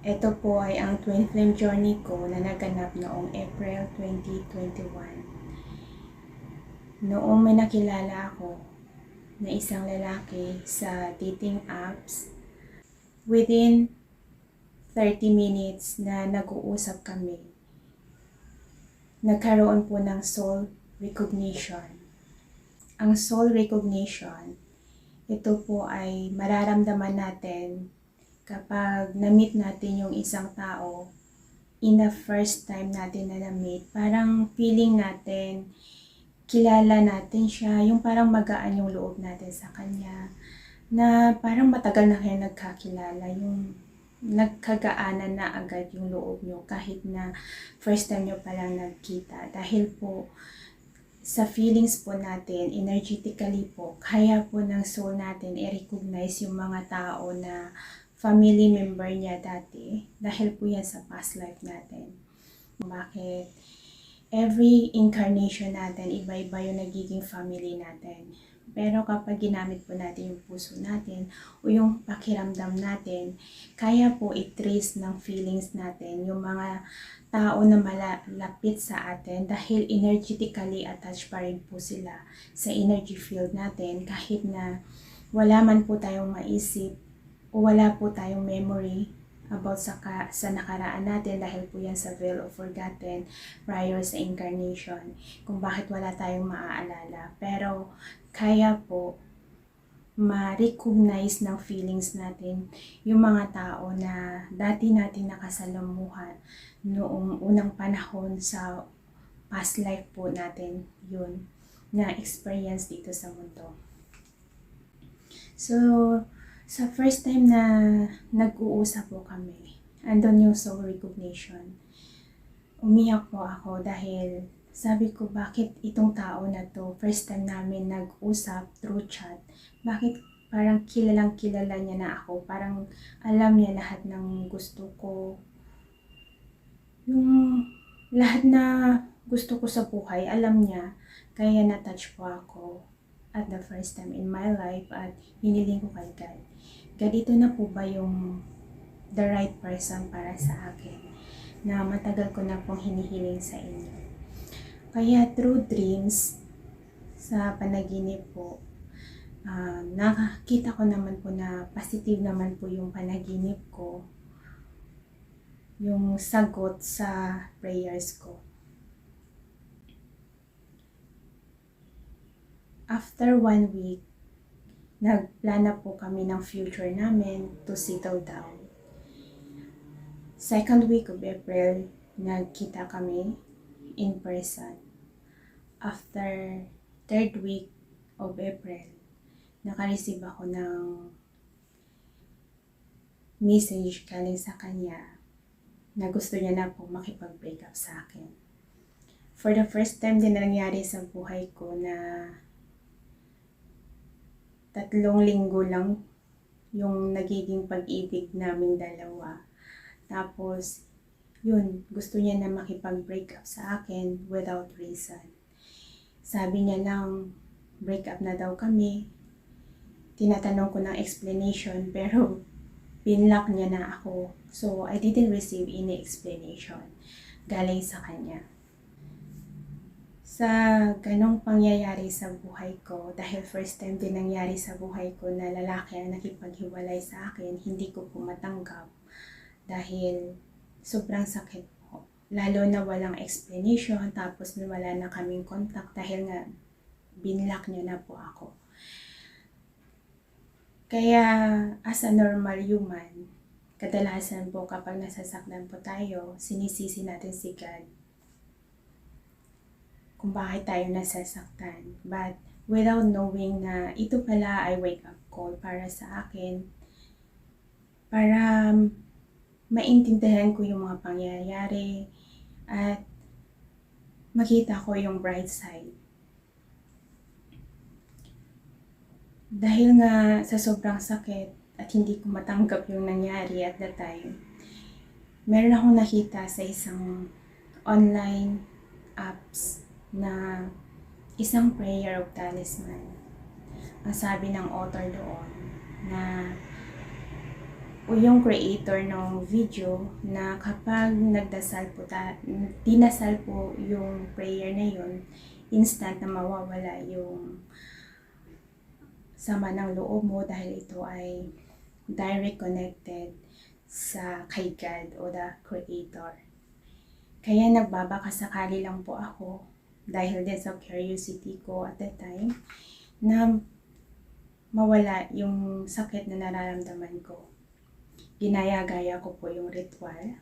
Ito po ay ang twin flame journey ko na naganap noong April 2021. Noong may nakilala ako na isang lalaki sa dating apps, within 30 minutes na nag-uusap kami, nagkaroon po ng soul recognition. Ang soul recognition, ito po ay mararamdaman natin kapag na-meet natin yung isang tao in the first time natin na na-meet. Parang feeling natin, kilala natin siya, yung parang magaan yung loob natin sa kanya, na parang matagal na kayo nagkakilala, yung nagkagaanan na agad yung loob nyo kahit na first time nyo palang nagkita. Dahil po sa feelings po natin, energetically po, kaya po ng soul natin i-recognize yung mga tao na family member niya dati dahil po yan sa past life natin. Bakit? Every incarnation natin, iba-iba yung nagiging family natin. Pero kapag ginamit po natin yung puso natin o yung pakiramdam natin, kaya po i-trace ng feelings natin yung mga tao na malapit sa atin dahil energetically attached pa rin po sila sa energy field natin kahit na wala man po tayong maisip o wala po tayong memory about sa nakaraan natin dahil po yan sa veil of forgotten prior sa incarnation kung bakit wala tayong maaalala. Pero kaya po ma-recognize ng feelings natin yung mga tao na dati natin nakasalamuhan noong unang panahon sa past life po natin yun na experience dito sa mundo. So, sa first time na nag-uusap po kami, andun yung soul recognition. Umiyak po ako dahil sabi ko, bakit itong tao na to, first time namin nag-usap through chat, bakit parang kilalang kilala niya na ako, parang alam niya lahat ng gusto ko, yung lahat na gusto ko sa buhay, alam niya, kaya na-touch po ako at the first time in my life at hiniling ko kay God. Ganito na po ba yung the right person para sa akin na matagal ko na pong hinihiling sa inyo. Kaya through dreams, sa panaginip po, nakakita ko naman po na positive naman po yung panaginip ko, yung sagot sa prayers ko. After 1 week, nagplana po kami ng future namin to settle down. Second week of April, nagkita kami in person. After third week of April, naka-receive ako ng message galing sa kanya na gusto niya na po makipag-break up sa akin. For the first time din na nangyari sa buhay ko na 3 linggo lang yung nagiging pag-ibig naming dalawa. Tapos, yun, gusto niya na makipag-break up sa akin without reason. Sabi niya lang, break up na daw kami. Tinatanong ko ng explanation pero binlock niya na ako. So, I didn't receive any explanation galing sa kanya. Sa ganong pangyayari sa buhay ko, dahil first time din nangyari sa buhay ko na lalaki ang nakipaghiwalay sa akin, hindi ko po matanggap dahil sobrang sakit po. Lalo na walang explanation, tapos wala na kaming contact dahil nga binlock niya na po ako. Kaya as a normal human, kadalasan po kapag nasasaktan po tayo, sinisisi natin si God kung bakit tayo nasasaktan. But without knowing na ito pala ay wake-up call para sa akin, para maintindihan ko yung mga pangyayari at makita ko yung bright side. Dahil nga sa sobrang sakit at hindi ko matanggap yung nangyari at that time, meron akong nakita sa isang online apps na isang prayer of talisman. Ang sabi ng author doon na o yung creator ng video na kapag nagdasal po dinasal po yung prayer na yun, instant na mawawala yung sama ng loob mo dahil ito ay direct connected sa kay God o the Creator. Kaya nagbabaka sakali lang po ako dahil din sa curiosity ko at that time na mawala yung sakit na nararamdaman ko. Ginaya-gaya ko po yung ritual